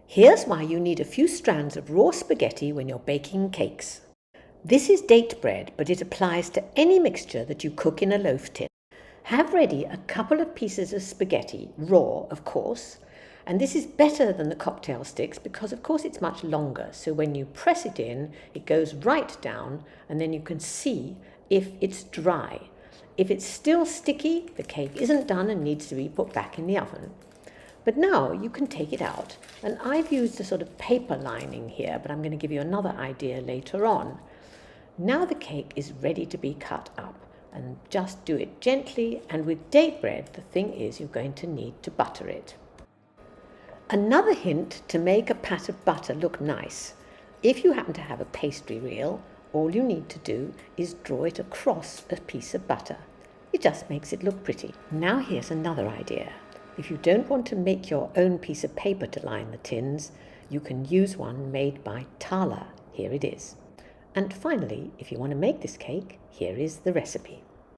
Here's why you need a few strands of raw spaghetti when you're baking cakes. This is date bread, but it applies to any mixture that you cook in a loaf tin. Have ready a couple of pieces of spaghetti, raw of course, and this is better than the cocktail sticks because of course it's much longer, so when you press it in, it goes right down and then you can see if it's dry. If it's still sticky, the cake isn't done and needs to be put back in the oven. But now you can take it out, and I've used a sort of paper lining here, but I'm going to give you another idea later on. Now the cake is ready to be cut up, and just do it gently, and with date bread the thing is you're going to need to butter it. Another hint to make a pat of butter look nice: if you happen to have a pastry reel, all you need to do is draw it across a piece of butter. It just makes it look pretty. Now here's another idea. If you don't want to make your own piece of paper to line the tins, you can use one made by Tala. Here it is. And finally, if you want to make this cake, here is the recipe.